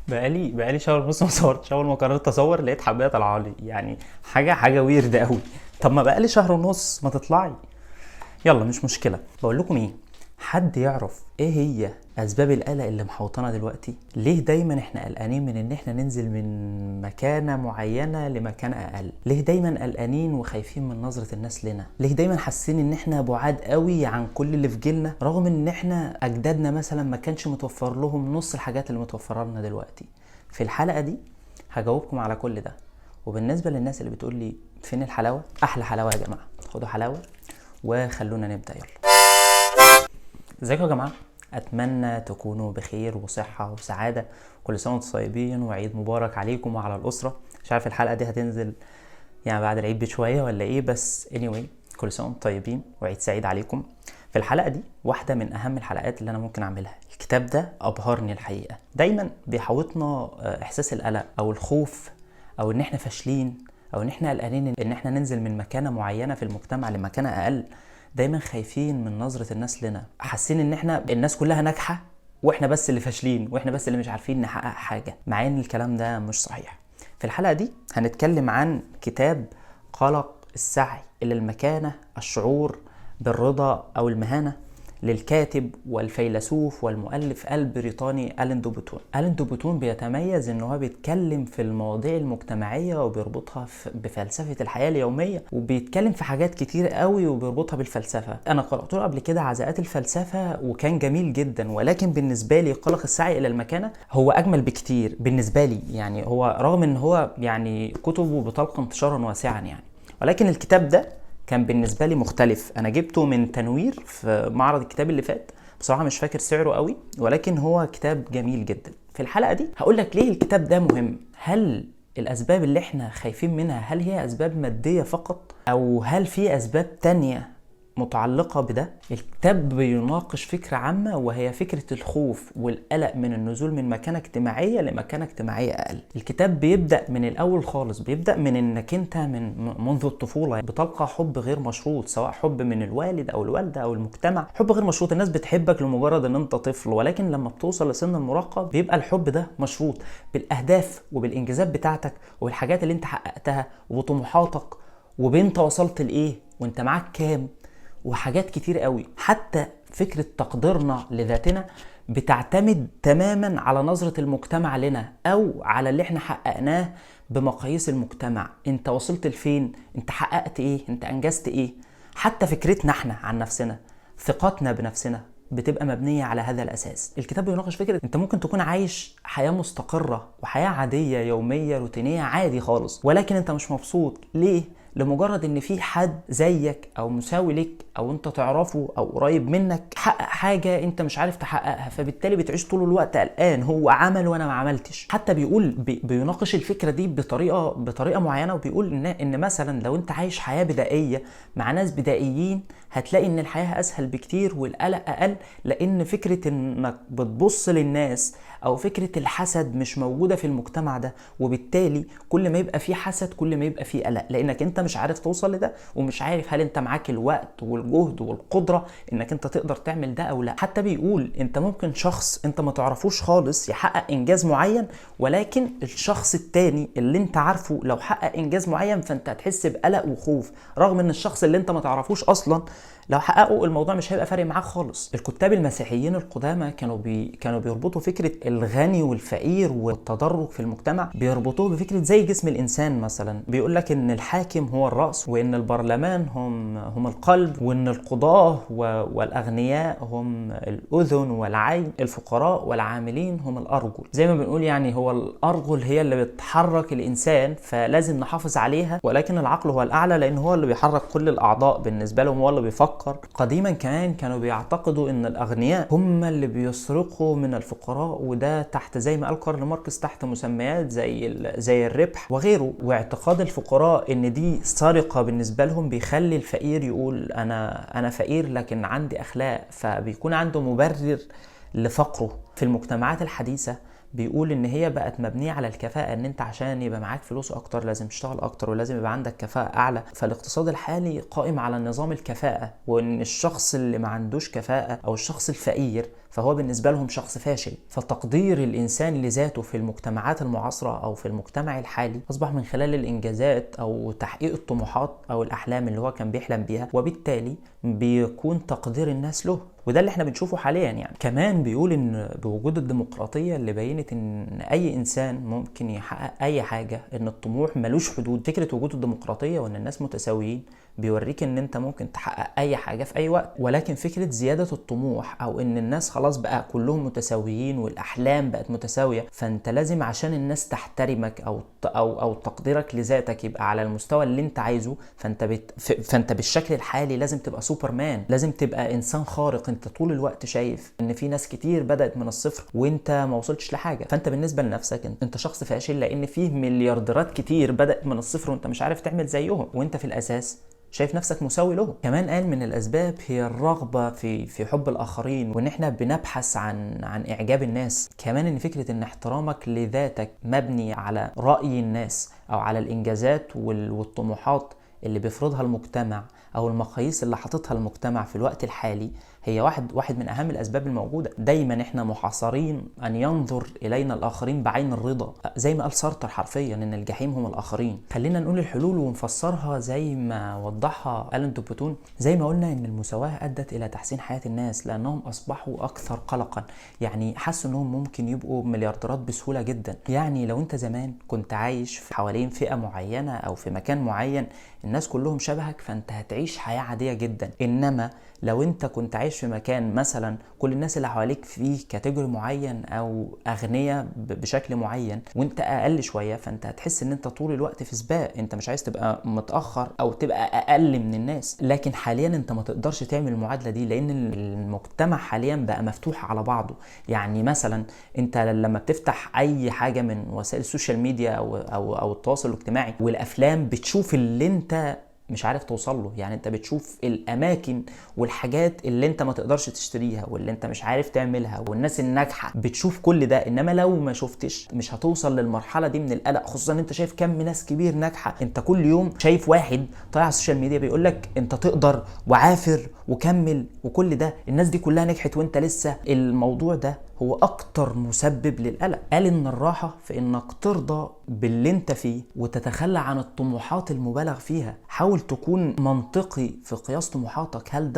بقالي شهر ونص ما صورتش. اول ما قررت اصور لقيت حبايه طالعه لي، يعني حاجه ويرد قوي. طب ما بقالي شهر ونص ما تطلعي. يلا مش مشكله. بقول لكم ايه، حد يعرف ايه هي اسباب القلق اللي محوطانا دلوقتي؟ ليه دايما احنا قلقانين من ان احنا ننزل من مكانه معينه لمكان اقل؟ ليه دايما قلقانين وخايفين من نظره الناس لنا؟ ليه دايما حاسين ان احنا بعاد قوي عن كل اللي في جيلنا، رغم ان احنا اجدادنا مثلا ما كانش متوفر لهم نص الحاجات اللي متوفره لنا دلوقتي؟ في الحلقه دي هجاوبكم على كل ده. وبالنسبه للناس اللي بتقول لي فين الحلاوه، احلى حلاوه يا جماعه، خدوا حلاوه وخلونا نبدا. يلا، ازيكم يا جماعه؟ اتمنى تكونوا بخير وصحه وسعاده. كل سنه وانتم طيبين وعيد مبارك عليكم وعلى الاسره. مش عارف الحلقه دي هتنزل يعني بعد العيد بشويه ولا ايه، بس anyway كل سنه وانتم طيبين وعيد سعيد عليكم. في الحلقه دي واحده من اهم الحلقات اللي انا ممكن اعملها. الكتاب ده ابهرني الحقيقه. دايما بيحوطنا احساس القلق او الخوف او ان احنا فاشلين او ان احنا قلقانين ان احنا ننزل من مكانه معينه في المجتمع لمكانه اقل. دايما خايفين من نظرة الناس لنا، حاسين ان احنا الناس كلها ناجحة واحنا بس اللي فاشلين واحنا بس اللي مش عارفين نحقق حاجة، مع ان الكلام ده مش صحيح. في الحلقة دي هنتكلم عن كتاب قلق السعي الى المكانة، الشعور بالرضا او المهانة، للكاتب والفيلسوف والمؤلف البريطاني ألين دو بوتون. ألين دو بوتون بيتميز ان هو بيتكلم في المواضيع المجتمعية وبيربطها بفلسفة الحياة اليومية، وبيتكلم في حاجات كتير قوي وبيربطها بالفلسفة. انا قرأته قبل كده عزاءات الفلسفة وكان جميل جدا، ولكن بالنسبة لي قلق السعي الى المكانة هو اجمل بكتير بالنسبة لي. يعني هو رغم ان هو يعني كتبه بتلقى انتشارا واسعا يعني، ولكن الكتاب ده كان بالنسبه لي مختلف. انا جبته من تنوير في معرض الكتاب اللي فات، بصراحه مش فاكر سعره قوي، ولكن هو كتاب جميل جدا. في الحلقه دي هقول لك ليه الكتاب ده مهم. هل الاسباب اللي احنا خايفين منها هل هي اسباب ماديه فقط، او هل في اسباب تانية متعلقة بده؟ الكتاب بيناقش فكرة عامة، وهي فكرة الخوف والقلق من النزول من مكانة اجتماعية لمكانة اجتماعية أقل. الكتاب بيبدأ من الأول خالص، بيبدأ من إنك أنت منذ الطفولة بتلقى حب غير مشروط، سواء حب من الوالد أو الوالدة أو المجتمع، حب غير مشروط. الناس بتحبك لمجرد إن أنت طفل، ولكن لما بتوصل لسن المراهقة بيبقى الحب ده مشروط بالأهداف وبالإنجازات بتاعتك وبالحاجات اللي أنت حققتها وبطموحاتك، وبنت وصلت لإيه وأنت معاك كام، وحاجات كتير قوي. حتى فكرة تقديرنا لذاتنا بتعتمد تماما على نظرة المجتمع لنا او على اللي احنا حققناه بمقاييس المجتمع. انت وصلت لفين، انت حققت ايه، انت انجزت ايه. حتى فكرتنا احنا عن نفسنا، ثقتنا بنفسنا بتبقى مبنية على هذا الأساس. الكتاب بيناقش فكرة أنت ممكن تكون عايش حياة مستقرة وحياة عادية يومية روتينية عادي خالص، ولكن أنت مش مبسوط. ليه؟ لمجرد ان في حد زيك او مساوي لك او انت تعرفه او قريب منك حقق حاجة انت مش عارف تحققها، فبالتالي بتعيش طول الوقت قلقان، هو عمل وانا ما عملتش. حتى بيقول بيناقش الفكرة دي بطريقة معينة، وبيقول ان مثلا لو انت عايش حياة بدائية مع ناس بدائيين هتلاقي ان الحياة اسهل بكتير والقلق اقل، لان فكرة انك بتبص للناس او فكرة الحسد مش موجودة في المجتمع ده، وبالتالي كل ما يبقى في حسد كل ما يبقى في قلق، لانك انت مش عارف توصل لده ومش عارف هل انت معاك الوقت والجهد والقدرة انك انت تقدر تعمل ده او لا. حتى بيقول انت ممكن شخص انت ما تعرفوش خالص يحقق انجاز معين، ولكن الشخص التاني اللي انت عارفه لو حقق انجاز معين فانت هتحس بقلق وخوف، رغم ان الشخص اللي انت ما تعرفوش اصلا لو حققوا الموضوع مش هيبقى فارق معاك خالص. الكتاب المسيحيين القدامى كانوا بيربطوا فكرة الغني والفقير والتدرج في المجتمع، بيربطوه بفكرة زي جسم الإنسان. مثلا بيقول لك إن الحاكم هو الرأس، وإن البرلمان هم القلب، وإن القضاة والأغنياء هم الأذن والعين، الفقراء والعاملين هم الأرجل. زي ما بنقول يعني هو الأرجل هي اللي بتحرك الإنسان، فلازم نحافظ عليها، ولكن العقل هو الأعلى لأن هو اللي بيحرك كل الأعضاء بالنسبة لهم، هو اللي بيفكر. قديما كمان كانوا بيعتقدوا ان الاغنياء هم اللي بيسرقوا من الفقراء، وده تحت زي ما قال كارل ماركس تحت مسميات زي الربح وغيره. واعتقاد الفقراء ان دي سرقة بالنسبة لهم بيخلي الفقير يقول انا فقير لكن عندي اخلاق، فبيكون عنده مبرر لفقره. في المجتمعات الحديثة بيقول ان هي بقت مبنيه على الكفاءه، ان انت عشان يبقى معاك فلوس اكتر لازم تشتغل اكتر ولازم يبقى عندك كفاءه اعلى. فالاقتصاد الحالي قائم على نظام الكفاءه، وان الشخص اللي ما عندوش كفاءه او الشخص الفقير فهو بالنسبة لهم شخص فاشل. فتقدير الإنسان لذاته في المجتمعات المعاصرة أو في المجتمع الحالي أصبح من خلال الإنجازات أو تحقيق الطموحات أو الأحلام اللي هو كان بيحلم بيها، وبالتالي بيكون تقدير الناس له. وده اللي احنا بنشوفه حاليا. يعني كمان بيقول ان بوجود الديمقراطية اللي بينت ان اي انسان ممكن يحقق اي حاجة، ان الطموح ملوش حدود. فكرة وجود الديمقراطية وان الناس متساويين بيوريك ان انت ممكن تحقق اي حاجة في اي وقت. ولكن فكرة زيادة الطموح او ان الناس خلاص بقى كلهم متساويين والاحلام بقت متساوية، فانت لازم عشان الناس تحترمك او تقديرك لذاتك يبقى على المستوى اللي انت عايزه، فانت بالشكل الحالي لازم تبقى سوبرمان، لازم تبقى انسان خارق. انت طول الوقت شايف ان في ناس كتير بدأت من الصفر وانت ما وصلتش لحاجة، فانت بالنسبة لنفسك انت شخص فاشل، لان فيه مليارديرات كتير بدأت من الصفر وانت مش عارف تعمل زيهم، وانت في الاساس شايف نفسك مساوي له. كمان قال من الاسباب هي الرغبة في حب الاخرين، وان احنا بنبحث عن اعجاب الناس. كمان ان فكرة ان احترامك لذاتك مبني على رأي الناس او على الانجازات والطموحات اللي بيفرضها المجتمع او المقاييس اللي حاططها المجتمع في الوقت الحالي، هي واحد من اهم الاسباب الموجوده. دايما احنا محاصرين ان ينظر الينا الاخرين بعين الرضا، زي ما قال سارتر حرفيا ان الجحيم هم الاخرين. خلينا نقول الحلول ونفسرها زي ما وضحها ألان دي بوتون. زي ما قلنا ان المساواه ادت الى تحسين حياه الناس، لانهم اصبحوا اكثر قلقا. يعني حسوا انهم ممكن يبقوا مليارديرات بسهوله جدا. يعني لو انت زمان كنت عايش حوالين فئه معينه او في مكان معين الناس كلهم شبهك، فانت هتعيش حياه عاديه جدا. انما لو انت كنت عايش في مكان مثلا كل الناس اللي حواليك فيه كاتيجوري معين او اغنياء بشكل معين وانت اقل شويه، فانت هتحس ان انت طول الوقت في سباق، انت مش عايز تبقى متاخر او تبقى اقل من الناس. لكن حاليا انت ما تقدرش تعمل المعادله دي، لان المجتمع حاليا بقى مفتوح على بعضه. يعني مثلا انت لما بتفتح اي حاجه من وسائل السوشيال ميديا او التواصل الاجتماعي والافلام، بتشوف اللي انت مش عارف توصل له. يعني انت بتشوف الاماكن والحاجات اللي انت ما تقدرش تشتريها واللي انت مش عارف تعملها والناس الناجحه، بتشوف كل ده. انما لو ما شفتش مش هتوصل للمرحله دي من القلق، خصوصا انت شايف كم ناس كبير ناجحه. انت كل يوم شايف واحد طالع على السوشيال ميديا بيقول لك انت تقدر وعافر وكمل وكل ده، الناس دي كلها نجحت وانت لسه. الموضوع ده هو اكتر مسبب للقلق. قال ان الراحه في انك ترضى باللي انت فيه وتتخلى عن الطموحات المبالغ فيها. حاول تكون منطقي في قياس طموحاتك، هل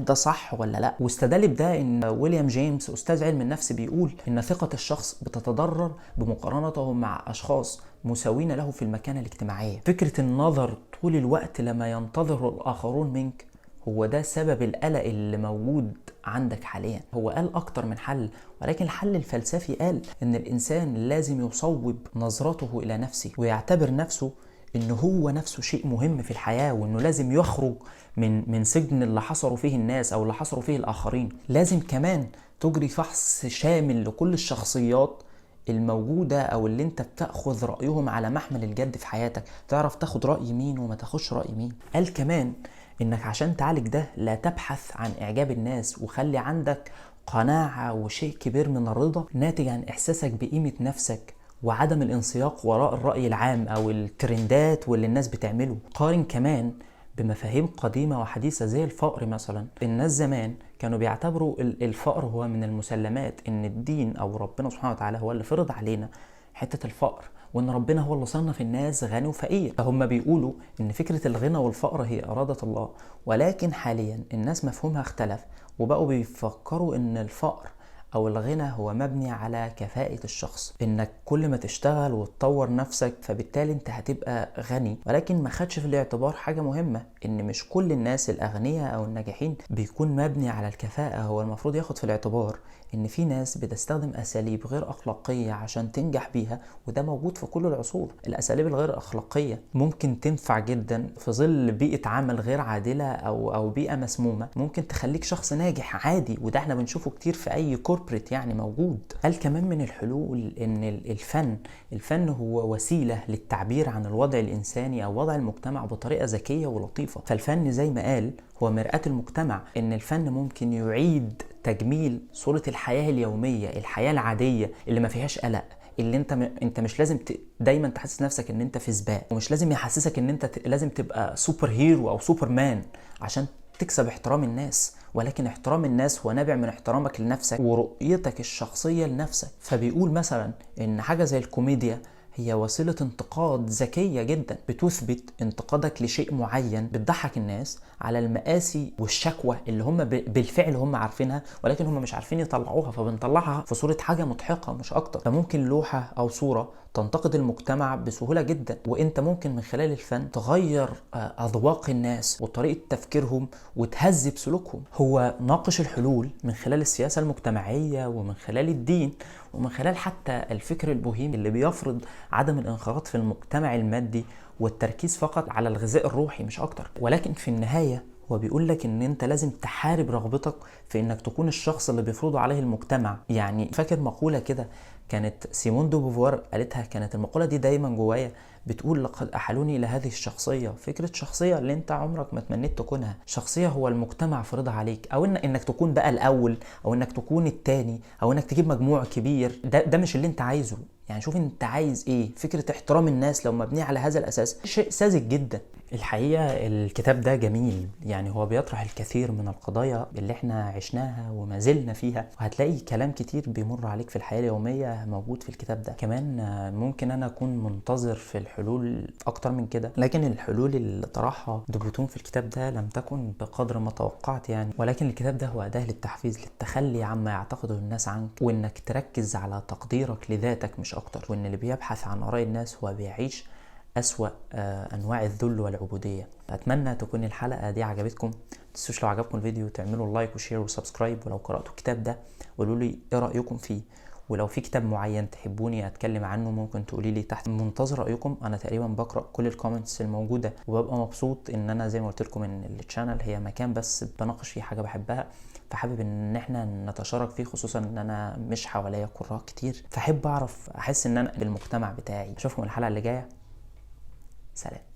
ده صح ولا لا. واستدل بده ان ويليام جيمس استاذ علم النفس بيقول ان ثقه الشخص بتتضرر بمقارنته مع اشخاص مساوين له في المكانه الاجتماعيه. فكره النظر طول الوقت لما ينتظر الاخرون منك هو ده سبب القلق اللي موجود عندك حاليا. هو قال اكتر من حل، ولكن الحل الفلسفي قال ان الانسان لازم يصوب نظرته الى نفسه ويعتبر نفسه انه هو نفسه شيء مهم في الحياة، وانه لازم يخرج من سجن اللي حصروا فيه الناس او اللي حصروا فيه الاخرين. لازم كمان تجري فحص شامل لكل الشخصيات الموجودة او اللي انت بتأخذ رأيهم على محمل الجد في حياتك، تعرف تاخد رأي مين وما تاخدش رأي مين. قال كمان انك عشان تعالج ده لا تبحث عن اعجاب الناس، وخلي عندك قناعة وشيء كبير من الرضا ناتج عن احساسك بقيمة نفسك وعدم الانسياق وراء الرأي العام او الترندات واللي الناس بتعمله. قارن كمان بمفاهيم قديمة وحديثة زي الفقر مثلا. الناس زمان كانوا بيعتبروا الفقر هو من المسلمات، ان الدين او ربنا سبحانه وتعالى هو اللي فرض علينا حتة الفقر، وان ربنا هو اللي صنف الناس غني وفقير. فهم بيقولوا ان فكرة الغنى والفقر هي ارادة الله. ولكن حاليا الناس مفهومها اختلف، وبقوا بيفكروا ان الفقر او الغنى هو مبني على كفاءة الشخص، انك كل ما تشتغل وتطور نفسك فبالتالي انت هتبقى غني. ولكن ما خدش في الاعتبار حاجة مهمة، ان مش كل الناس الاغنياء او الناجحين بيكون مبني على الكفاءة. هو المفروض ياخد في الاعتبار ان في ناس بتستخدم اساليب غير اخلاقية عشان تنجح بيها، وده موجود في كل العصور. الاساليب الغير اخلاقية ممكن تنفع جدا في ظل بيئة عمل غير عادلة او بيئة مسمومة، ممكن تخليك شخص ناجح عادي، وده احنا بنشوفه كتير في اي كوربريت يعني موجود. قال كمان من الحلول ان الفن هو وسيلة للتعبير عن الوضع الانساني او وضع المجتمع بطريقة ذكية ولطيفة. فالفن زي ما قال هو مرآة المجتمع، ان الفن ممكن يعيد تجميل صورة الحياة اليومية، الحياة العادية اللي ما فيهاش قلق، اللي انت مش لازم دايما تحسس نفسك ان انت في سباق، ومش لازم يحسسك ان انت لازم تبقى سوبر هيرو او سوبر مان عشان تكسب احترام الناس، ولكن احترام الناس هو نابع من احترامك لنفسك ورؤيتك الشخصية لنفسك. فبيقول مثلا ان حاجة زي الكوميديا هي وسيلة انتقاد ذكية جدا، بتثبت انتقادك لشيء معين، بتضحك الناس على المآسي والشكوى اللي هم بالفعل هم عارفينها، ولكن هم مش عارفين يطلعوها، فبنطلعها في صورة حاجة مضحكة مش اكتر. فممكن لوحة او صورة تنتقد المجتمع بسهولة جدا، وانت ممكن من خلال الفن تغير اذواق الناس وطريقة تفكيرهم وتهذب سلوكهم. هو ناقش الحلول من خلال السياسة المجتمعية ومن خلال الدين ومن خلال حتى الفكر البوهيمي اللي بيفرض عدم الانخراط في المجتمع المادي والتركيز فقط على الغذاء الروحي مش اكتر. ولكن في النهاية هو بيقول لك ان انت لازم تحارب رغبتك في انك تكون الشخص اللي بيفرضه عليه المجتمع. يعني فاكر مقولة كده كانت سيمون دو بوفوار قالتها، كانت المقولة دي دايما جوايا، بتقول لقد أحالوني إلى هذه الشخصية. فكرة شخصية اللي انت عمرك ما تمنيت تكونها، شخصية هو المجتمع فرضها عليك، او انك تكون بقى الاول، او انك تكون التاني، او انك تجيب مجموع كبير. ده مش اللي انت عايزه. يعني شوف انت عايز ايه. فكرة احترام الناس لو مبنية على هذا الاساس شيء ساذج جدا. الحقيقة الكتاب ده جميل، يعني هو بيطرح الكثير من القضايا اللي احنا عشناها وما زلنا فيها، وهتلاقي كلام كتير بيمر عليك في الحياة اليومية موجود في الكتاب ده. كمان ممكن انا اكون منتظر في الحلول اكتر من كده، لكن الحلول اللي طرحها دوبوتون في الكتاب ده لم تكن بقدر ما توقعت يعني. ولكن الكتاب ده هو أداة للتحفيز، للتخلي عما يعتقده الناس عنك، وانك تركز على تقديرك لذاتك مش اكتر، وان اللي بيبحث عن آراء الناس هو بيعيش أسوأ أنواع الذل والعبودية. أتمنى تكون الحلقة دي عجبتكم. متنسوش لو عجبكم الفيديو تعملوا لايك وشير وسبسكرايب، ولو قرأتوا الكتاب ده قولوا لي إيه رأيكم فيه، ولو في كتاب معين تحبوني أتكلم عنه ممكن تقولي لي تحت. منتظر رأيكم. أنا تقريبا بقرأ كل الكومنتس الموجودة، وببقى مبسوط إن أنا زي ما قلت لكم إن الشانل هي مكان بس بناقش فيه حاجة بحبها، فحابب ان احنا نتشارك فيه، خصوصا ان انا مش حواليا قراء كتير، فحب اعرف احس ان انا بالمجتمع بتاعي. اشوفكم الحلقة اللي جاية. سلام.